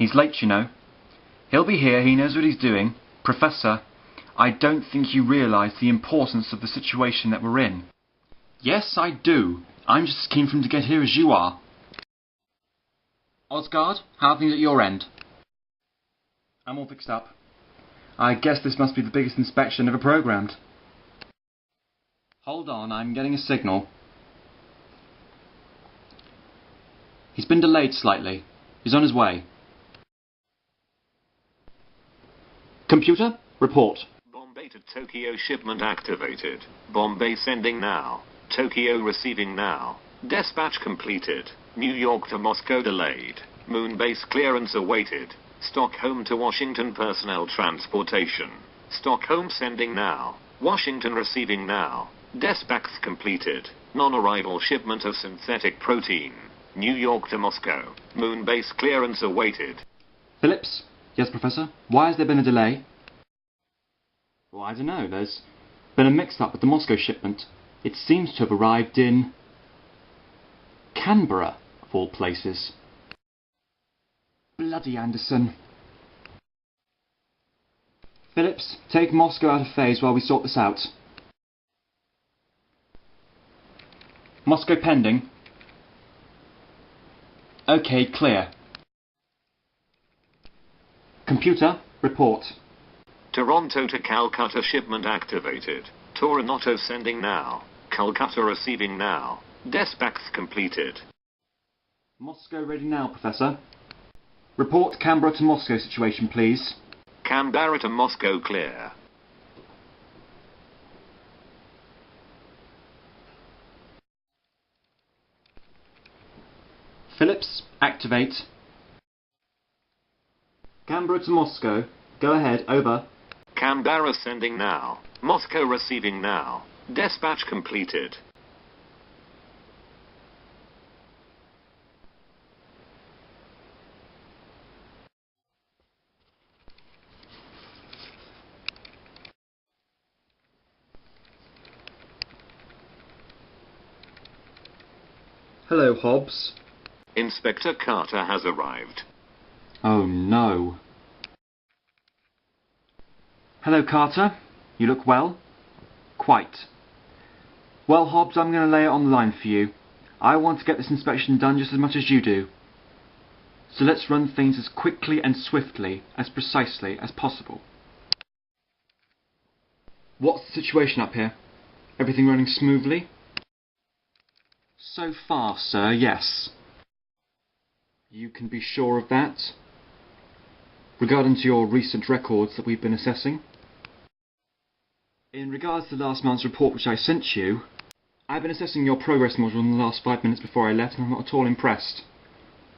He's late, you know. He'll be here, he knows what he's doing. Professor, I don't think you realise the importance of the situation that we're in. Yes, I do. I'm just as keen for him to get here as you are. Osgard, how are things at your end? I'm all fixed up. I guess this must be the biggest inspection ever programmed. Hold on, I'm getting a signal. He's been delayed slightly. He's on his way. Computer, report. Bombay to Tokyo shipment activated. Bombay sending now. Tokyo receiving now. Dispatch completed. New York to Moscow delayed. Moon base clearance awaited. Stockholm to Washington personnel transportation. Stockholm sending now. Washington receiving now. Dispatch completed. Non-arrival shipment of synthetic protein. New York to Moscow. Moon base clearance awaited. Phillips? Yes, Professor? Why has there been a delay? Well, I don't know. There's been a mix-up with the Moscow shipment. It seems to have arrived in Canberra, of all places. Bloody Anderson. Phillips, take Moscow out of phase while we sort this out. Moscow pending. OK, clear. Computer, report. Toronto to Calcutta shipment activated. Toronto sending now. Calcutta receiving now. Dispatch completed. Moscow ready now, Professor. Report Canberra to Moscow situation, please. Canberra to Moscow clear. Phillips, activate. Canberra to Moscow. Go ahead, over. Canberra sending now. Moscow receiving now. Dispatch completed. Hello, Hobbs. Inspector Carter has arrived. Oh no. Hello, Carter. You look well? Quite. Well, Hobbs, I'm going to lay it on the line for you. I want to get this inspection done just as much as you do. So let's run things as quickly and swiftly, as precisely as possible. What's the situation up here? Everything running smoothly? So far, sir, yes. You can be sure of that? Regarding to your recent records that we've been assessing? In regards to last month's report which I sent you, I've been assessing your progress module in the last 5 minutes before I left and I'm not at all impressed.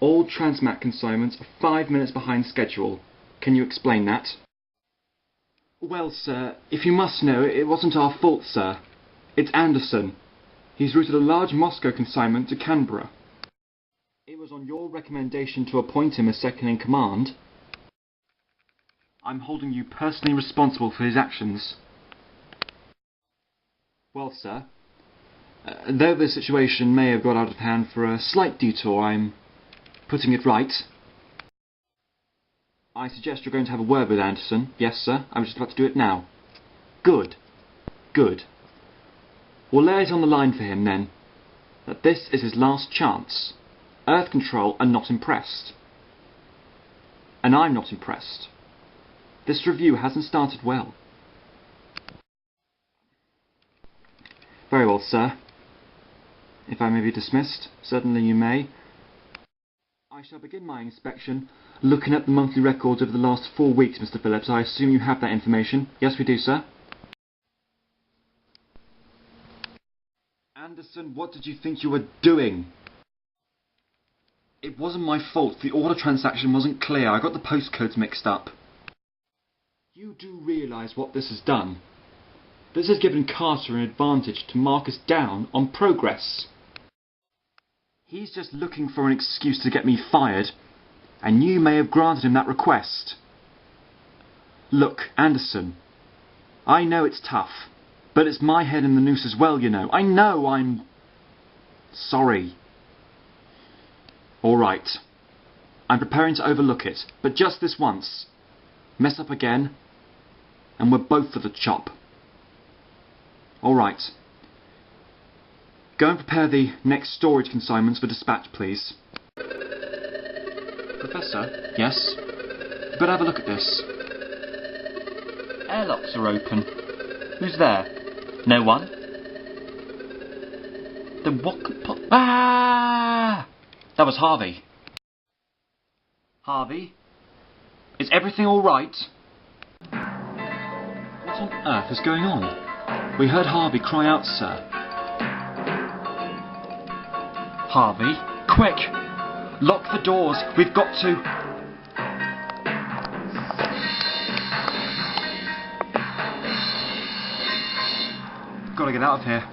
All transmat consignments are 5 minutes behind schedule. Can you explain that? Well, sir, if you must know, it wasn't our fault, sir. It's Anderson. He's routed a large Moscow consignment to Canberra. It was on your recommendation to appoint him as second in command. I'm holding you personally responsible for his actions. Well, sir, though the situation may have got out of hand for a slight detour, I'm putting it right. I suggest you're going to have a word with Anderson. Yes, sir, I was just about to do it now. Good. Good. We'll lay it on the line for him, then, that this is his last chance. Earth Control are not impressed. And I'm not impressed. This review hasn't started well. Very well, sir. If I may be dismissed, certainly you may. I shall begin my inspection looking at the monthly records over the last 4 weeks, Mr. Phillips. I assume you have that information. Yes, we do, sir. Anderson, what did you think you were doing? It wasn't my fault. The order transaction wasn't clear. I got the postcodes mixed up. You do realise what this has done? This has given Carter an advantage to mark us down on progress. He's just looking for an excuse to get me fired, and you may have granted him that request. Look, Anderson, I know it's tough, but it's my head in the noose as well, you know. I know I'm sorry. All right. I'm preparing to overlook it, but just this once. Mess up again, and we're both for the chop. Alright. Go and prepare the next storage consignments for dispatch, please. Professor? Yes? But have a look at this. Airlocks are open. Who's there? No one? Then what could Ah! That was Harvey. Harvey? Is everything alright? What on earth is going on? We heard Harvey cry out, sir. Harvey, quick! Lock the doors. We've got to... Gotta get out of here.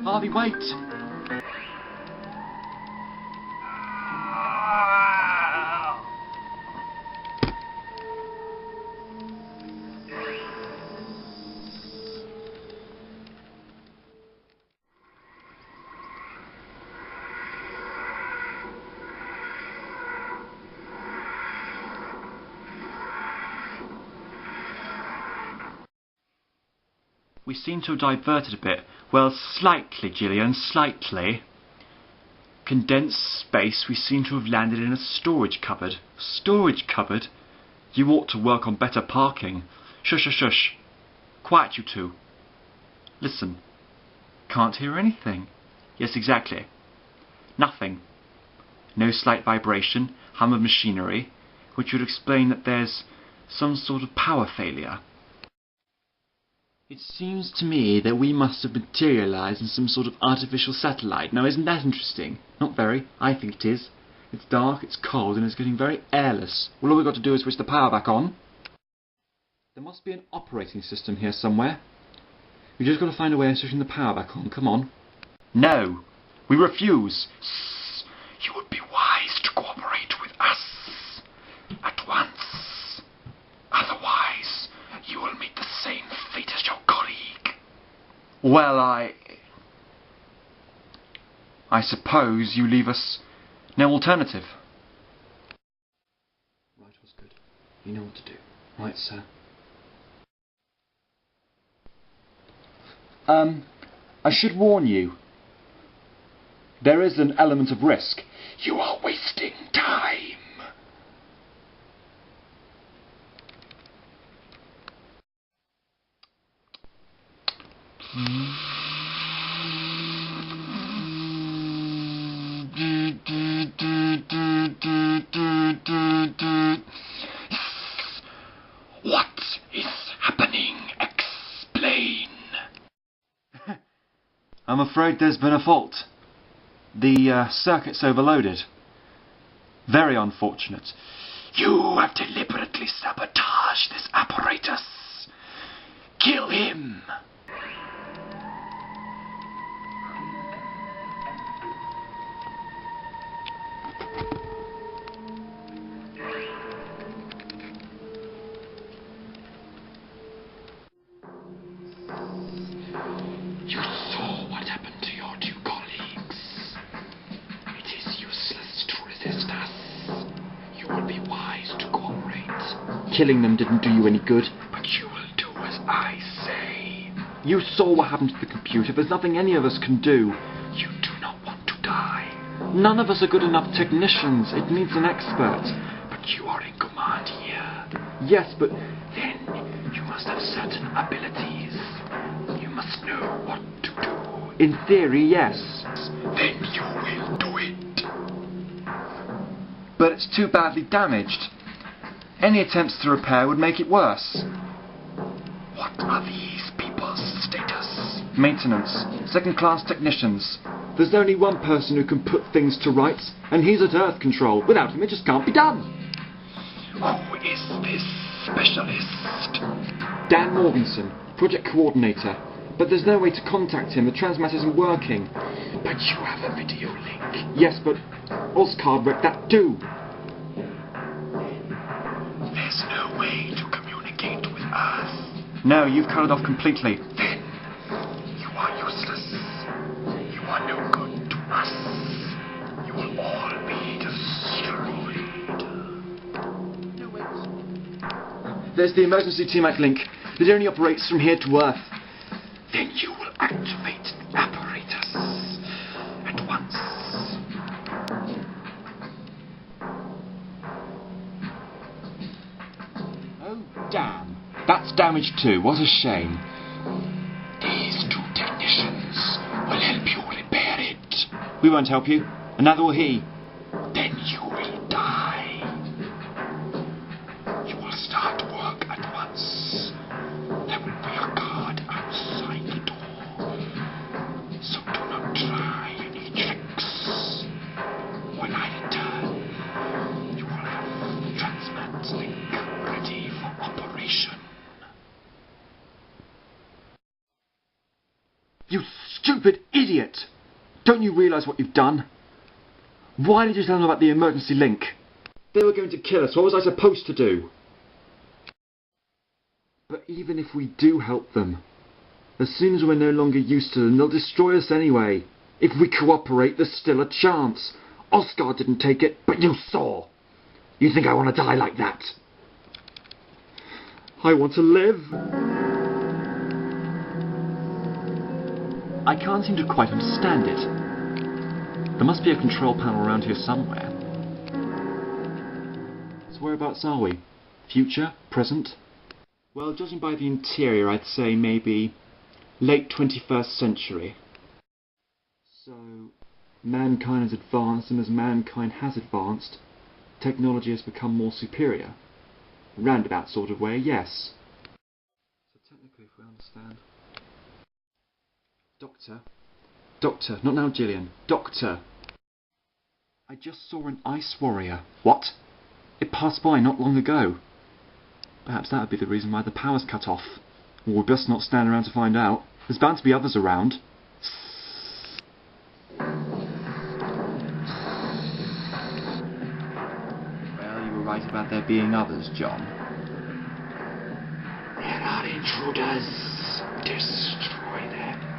Harvey, wait! We seem to have diverted a bit. Well, slightly, Jillian, slightly. Condensed space, we seem to have landed in a storage cupboard. Storage cupboard? You ought to work on better parking. Shush, shush, shush. Quiet, you two. Listen. Can't hear anything. Yes, exactly. Nothing. No slight vibration, hum of machinery, which would explain that there's some sort of power failure. It seems to me that we must have materialised in some sort of artificial satellite. Now, isn't that interesting? Not very. I think it is. It's dark, it's cold, and it's getting very airless. Well, all we've got to do is switch the power back on. There must be an operating system here somewhere. We've just got to find a way of switching the power back on. Come on. No. We refuse. You would be wise to cooperate with us at once. Otherwise, you will meet the same fate as your colleague. Well, I suppose you leave us no alternative. Right was good. You know what to do. Right, sir. I should warn you. There is an element of risk. You are wasting time. What is happening? Explain. I'm afraid there's been a fault. The circuit's overloaded. Very unfortunate. You have deliberately sabotaged this apparatus. Kill him! You saw what happened to your two colleagues. It is useless to resist us. You will be wise to cooperate. Killing them didn't do you any good. But you will do as I say. You saw what happened to the computer. There's nothing any of us can do. You do not want to die. None of us are good enough technicians. It needs an expert. But you are in command here. Yes, but then you must have certain abilities. You must know what to do. In theory, yes. Then you will do it. But it's too badly damaged. Any attempts to repair would make it worse. What are these people's status? Maintenance. Second-class technicians. There's only one person who can put things to rights, and he's at Earth Control. Without him, it just can't be done. Who is this specialist? Dan Morganson, project coordinator. But there's no way to contact him. The transmat isn't working. But you have a video link. Yes, but Oscard wrecked that too. There's no way to communicate with Earth. No, you've cut it off completely. Then you are useless. You are no good to us. You will all be destroyed. There's the emergency T-Mac link. It only operates from here to Earth. Then you will activate the apparatus at once. Oh, damn. That's damaged too. What a shame. These two technicians will help you repair it. We won't help you, and neither will he. Then you will die. You will start work at once. There will be a guard outside the door, so do not try any tricks. When I return, you will have the transmat link ready for operation. You stupid idiot! Don't you realise what you've done? Why did you tell them about the emergency link? They were going to kill us. What was I supposed to do? But even if we do help them, as soon as we're no longer used to them, they'll destroy us anyway. If we cooperate, there's still a chance. Oscar didn't take it, but you saw. You think I want to die like that? I want to live. I can't seem to quite understand it. There must be a control panel around here somewhere. So whereabouts are we? Future? Present? Well, judging by the interior, I'd say maybe late 21st century. So, mankind has advanced, and as mankind has advanced, technology has become more superior. Roundabout sort of way, yes. So technically, if we understand... Doctor, not now Jillian. Doctor! I just saw an ice warrior. What? It passed by not long ago. Perhaps that would be the reason why the power's cut off. Or we'll best not stand around to find out. There's bound to be others around. Well, you were right about there being others, John. There are intruders. Destroy them.